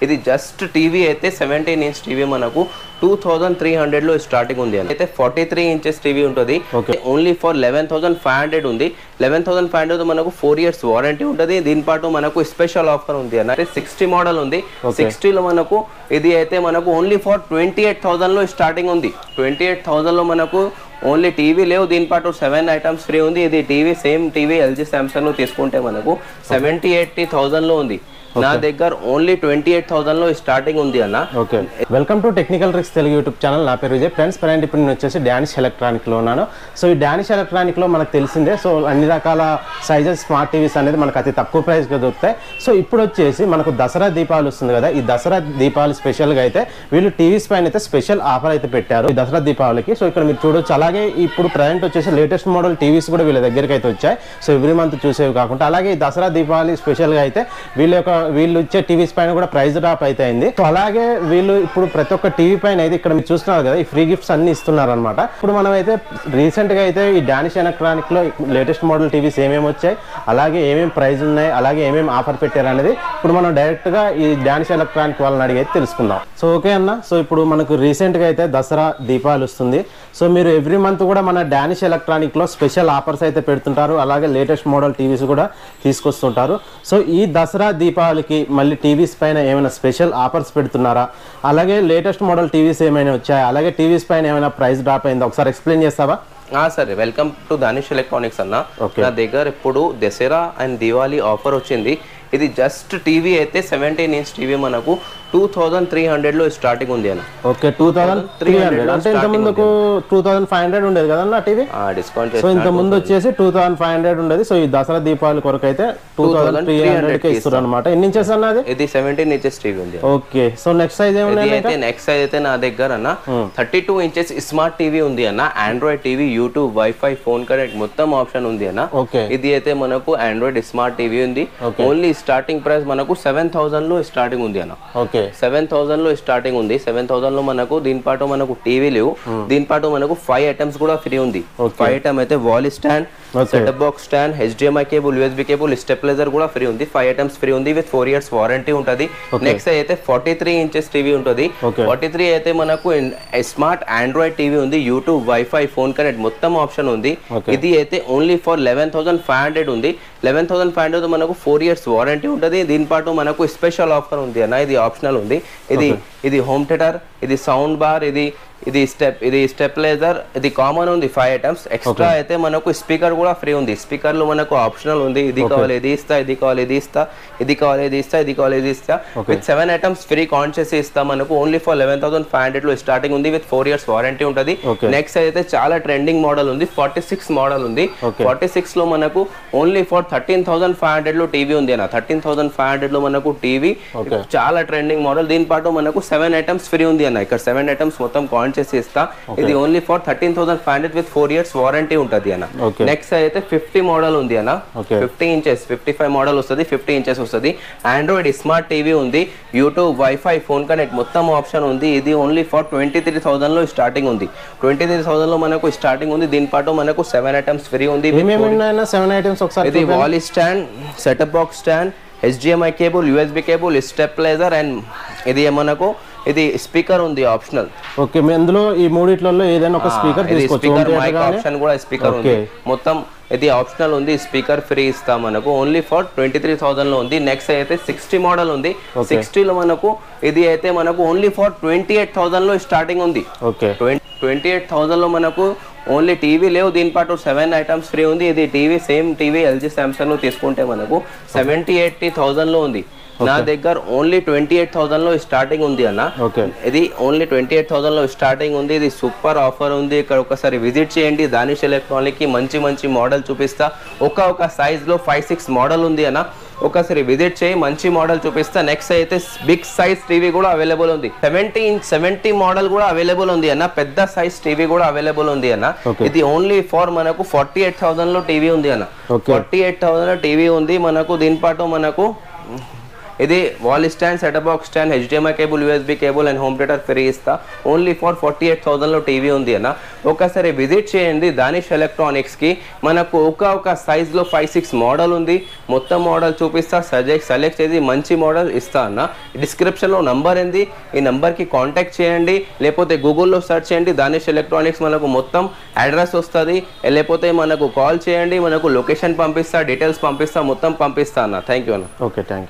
ఇది just TV అయితే 17 inch TV మనకు 2300 లో స్టార్టింగ్ ఉంది అన్న. అయితే 43 ఇంచెస్ టీవీ ఉంటుంది, ఓన్లీ ఫర్ 11,500 ఉంది. 11,500 మనకు 4 years వారంటీ ఉంటుంది. దీని పాటు మనకు స్పెషల్ ఆఫర్ ఉంది అన్న. 60 మోడల్ ఉంది, 60 లో మనకు ఇది అయితే మనకు ఓన్లీ ఫర్ 28,000 లో స్టార్టింగ్ ఉంది. 28,000 లో మనకు ఓన్లీ టీవీ లేవు, దీని పాటు 7 ఐటమ్స్ ఫ్రీ ఉంది. ఇది TV same TV LG Samsung లో తీసుకుంటే మనకు 70-80,000 లో ఉంది. నా దగ్గర ఓన్లీ 28,000 లో స్టార్టింగ్ ఉంది అన్న. Okay, welcome to technical tricks Telugu YouTube channel. నా పేరు విజయ్. ఫ్రెండ్స్, ప్రజెంట్ ఇప్పుడు నేను వచ్చేసి డానిష్ ఎలక్ట్రానిక్ లో ఉన్నాను. సో ఈ డానిష్ ఎలక్ట్రానిక్ లో మనకు తెలిసిందే, సో అన్ని రకాల సైజెస్ స్మార్ట్ టీవీస్ అనేది మనకు అతి తక్కువ ప్రైస్ గా దొరుకుతాయి. సో ఇప్పుడు వచ్చేసి మనకు దసరా దీపావళి వస్తుంది కదా, ఈ దసరా దీపావళి స్పెషల్ గా అయితే వీళ్ళు టీవీస్ పైన అయితే స్పెషల్ ఆఫర్ అయితే పెట్టారు ఈ దసరా దీపావళికి. సో ఇక్కడ మీరు చూడొచ్చు. అలాగే ఇప్పుడు ప్రజెంట్ వచ్చేసి లేటెస్ట్ మోడల్ టీవీస్ కూడా వీళ్ళ దగ్గరికి అయితే వచ్చాయి. సో ఎవ్రీ మంత్ చూసేవి కాకుండా అలాగే ఈ దసరా దీపావళి స్పెషల్ గా అయితే వీళ్ళు ఇచ్చే టీవీస్ పైన కూడా ప్రైస్ డ్రాప్ అయితే అయింది. సో అలాగే వీళ్ళు ఇప్పుడు ప్రతి ఒక్క టీవీ పైన అయితే ఇక్కడ మీరు చూస్తున్నారు కదా, ఈ ఫ్రీ గిఫ్ట్స్ అన్ని ఇస్తున్నారు అనమాట. ఇప్పుడు మనం అయితే రీసెంట్ గా అయితే ఈ డానిష్ ఎలక్ట్రానిక్ లో లేటెస్ట్ మోడల్ టీవీస్ ఏమేమి వచ్చాయి, అలాగే ఏమేమి ప్రైస్ ఉన్నాయి, అలాగే ఏమేమి ఆఫర్ పెట్టారు అనేది ఇప్పుడు మనం డైరెక్ట్ గా ఈ డానిష్ ఎలక్ట్రానిక్ వాళ్ళని అడిగి అయితే తెలుసుకుందాం. సో ఓకే అన్న, సో ఇప్పుడు మనకు రీసెంట్ గా అయితే దసరా దీపావళి వస్తుంది. సో మీరు ఎవ్రీ మంత్ కూడా మన డానిష్ ఎలక్ట్రానిక్ లో స్పెషల్ ఆఫర్స్ అయితే పెడుతుంటారు, అలాగే లేటెస్ట్ మోడల్ టీవీస్ కూడా తీసుకొస్తుంటారు. సో ఈ దసరా దీపావళికి మళ్ళీ టీవీస్ పైన ఏమైనా స్పెషల్ ఆఫర్స్ పెడుతున్నారా, అలాగే లేటెస్ట్ మోడల్ టీవీస్ ఏమైనా వచ్చాయా, అలాగే టీవీస్ పైన ఏమైనా ప్రైస్ డ్రాప్ అయిందా, ఒకసారి ఎక్స్ప్లెయిన్ చేస్తావా? సరే, వెల్కమ్ టు డానిష్ ఎలక్ట్రానిక్స్ అన్న. నా దగ్గర ఇప్పుడు దసరా అండ్ దివాళీ ఆఫర్ వచ్చింది. ఇది జస్ట్ టీవీ అయితే 17 ఇంచ్ టీవీ మనకు 2300 లో స్టార్టింగ్ ఉంది అన్న. ఓకే, 2300 అంటే ఇంత ముందుకు 2500 ఉండేది కదన్న టీవీ డిస్కౌంట్. సో ఇంత ముందు వచ్చేసి 2500 ఉండేది. సో ఈ దసరా దీపావళి కొరకు అయితే 2300 కి ఇస్తారు అనమాట. ఎన్ని ఇంచెస్ అన్నది? ఇది 17 ఇంచెస్ టీవీ ఉంది. ఓకే, సో నెక్స్ట్ సైజ్ ఏమైనా? నెక్స్ట్ సైజ్ అయితే నా దగ్గర అన్న 32 ఇంచెస్ స్మార్ట్ టీవీ ఉంది అన్న. Android TV, YouTube, wifi, phone connect మొత్తం ఆప్షన్ ఉంది అన్న. ఇది అయితే మనకు ఆండ్రాయిడ్ స్మార్ట్ టీవీ ఉంది. ఓన్లీ స్టార్టింగ్ ప్రైస్ మనకు 7,000 లో స్టార్టింగ్ ఉంది అన్న. 7,000 లో స్టార్టింగ్ ఉంది. 7,000 లో మనకు దీని పాటు మనకు టీవీ లేవు, దీని పాటు మనకు 5 ఐటమ్స్ కూడా ఫ్రీ ఉంది. 5 ఐటమ్ అయితే wall stand, setup box stand, HDMI cable, USB cable, stabiliser కూడా ఫ్రీ ఉంది. 5 ఐటమ్స్ ఫ్రీ ఉంది విత్ 4 years వారంటీ ఉంటుంది. నెక్స్ట్ అయితే 43 ఇంచెస్ టీవీ ఉంటుంది. 43 అయితే మనకు స్మార్ట్ ఆండ్రాయిడ్ టీవీ ఉంది, యూట్యూబ్, వైఫై, ఫోన్ కనెక్ట్ మొత్తం ఆప్షన్ ఉంది. ఇది అయితే ఓన్లీ ఫర్ 11,500 ఉంది. 11,500 మనకు 4 years వారంటీ ఉంటుంది. దీని పాటు మనకు స్పెషల్ ఆఫర్ ఉంది అన్న. ఇది ఆప్షనల్ ఉంది. ఇది హోమ్ థియేటర్, ఇది సౌండ్ బార్, ఇది స్టెప్లైజర్, ఇది కామన్ ఉంది. 5 ఐటమ్స్ ఎక్స్ట్రా అయితే మనకు స్పీకర్ కూడా ఫ్రీ ఉంది. స్పీకర్ లో మనకు ఆప్షనల్ ఉంది. ఇది కావాలి ఇది ఇస్తా, ఇది కావాలి ఇది ఇస్తా, ఇది కావాలి ఇది ఇస్తా, ఇది కావాలి ఇది ఇస్తా. విత్ 7 ఐటమ్స్ ఫ్రీ కాన్షియస్ ఇస్తా. మనకు ఓన్లీ ఫర్ 11,500 లో స్టార్టింగ్ ఉంది విత్ 4 years వారంటీ ఉంటుంది. నెక్స్ట్ అయితే చాలా ట్రెండింగ్ మోడల్ ఉంది, 46 మోడల్ ఉంది. 46 లో మనకు ఓన్లీ ఫర్ 13,500 లో టీవీ ఉంది అన్న. 13,500 లో మనకు టీవీ చాలా ట్రెండింగ్ మోడల్. దీని పాటు మనకు 7 ఐటమ్స్ ఫ్రీ ఉంది అన్న. ఇక్కడ 7 ఐటమ్స్ మొత్తం కాన్షియస్ ఇస్తా. ఇది only for 13,500 with 4 years warranty ఉంటుంది అన్న. నెక్స్ట్ అయితే 50 మోడల్ ఉంది అన్న. 50 ఇంచెస్ 55 మోడల్ వస్తుంది, 50 ఇంచెస్ వస్తుంది. ఆండ్రాయిడ్ స్మార్ట్ టీవీ ఉంది, యూట్యూబ్, వైఫై, ఫోన్ కనెక్ట్ మొత్తం ఆప్షన్ ఉంది. ఇది ఓన్లీ ఫర్ 23,000 లో స్టార్టింగ్ ఉంది. 23,000 లో మనకు స్టార్టింగ్ ఉంది. దీని పాటు మనకు 7 ఐటమ్స్ ఫ్రీ ఉంది. ఇది wall stand, setup box stand, HDMI cable, USB cable, stabiliser and ఇది మనకు ఇది స్పీకర్ ఉంది ఆప్షనల్. ఓకే, అందులో ఈ మూడిట్లలో ఏదైనా ఒక స్పీకర్ తీసుకోవచ్చు. మైక్ ఆప్షన్ కూడా స్పీకర్ ఉంది. మొత్తం ఇది ఆప్షనల్ ఉంది. స్పీకర్ ఫ్రీ ఇస్తాం మనకు. ఓన్లీ ఫర్ 23,000 లో ఉంది. నెక్స్ట్ అయితే 60 మోడల్ ఉంది. 60 లో మనకు ఇది అయితే మనకు ఓన్లీ ఫర్ 28,000 లో స్టార్టింగ్ ఉంది. 28,000 లో మనకు ఓన్లీ టీవీ లేవు, దీని పాటు 7 ఐటమ్స్ ఫ్రీ ఉంది. ఇది TV same TV LG Samsung లో తీసుకుంటే మనకు 70-80,000 లో ఉంది. నా దగ్గర ఓన్లీ 28,000 లో స్టార్టింగ్ ఉంది అన్న. ఇది ఓన్లీ 28,000 లో స్టార్టింగ్ ఉంది. ఇది సూపర్ ఆఫర్ ఉంది. ఇక్కడ ఒకసారి విజిట్ చేయండి. డానిష్ ఎలక్ట్రానిక్ కి మంచి మోడల్ చూపిస్తా. ఒక సైజ్ లో 5-6 మోడల్ ఉంది అన్న. ఒకసారి విజిట్ చేయి, మంచి మోడల్ చూపిస్తా. నెక్స్ట్ అయితే బిగ్ సైజ్ టీవీ కూడా అవైలబుల్ ఉంది. 70 మోడల్ కూడా అవైలబుల్ ఉంది అన్న. పెద్ద సైజ్ టీవీ కూడా అవైలబుల్ ఉంది అన్న. ఇది ఓన్లీ ఫర్ మనకు 48,000 లో టీవీ ఉంది అన్న. 48,000 టీవీ ఉంది మనకు. దీని పాటు మనకు ఇది wall stand, setup box stand, HDMI cable, USB cable and home theatre free ఇస్తా. ఓన్లీ ఫర్ 48,000లో టీవీ ఉంది అన్న. ఒకసారి విజిట్ చేయండి దానిష్ ఎలక్ట్రానిక్స్కి. మనకు ఒక సైజ్లో 5-6 మోడల్ ఉంది. మొత్తం మోడల్ చూపిస్తా, సెలెక్ట్ చేసి మంచి మోడల్ ఇస్తా అన్న. డిస్క్రిప్షన్లో నంబర్ ఉంది, ఈ నంబర్కి కాంటాక్ట్ చేయండి, లేకపోతే గూగుల్లో సెర్చ్ చేయండి దానిష్ ఎలక్ట్రానిక్స్. మనకు మొత్తం అడ్రస్ వస్తుంది, లేకపోతే మనకు కాల్ చేయండి, మనకు లొకేషన్ పంపిస్తా, డీటెయిల్స్ పంపిస్తా, మొత్తం పంపిస్తా అన్న. థ్యాంక్ యూ అన్న. Okay, thank you.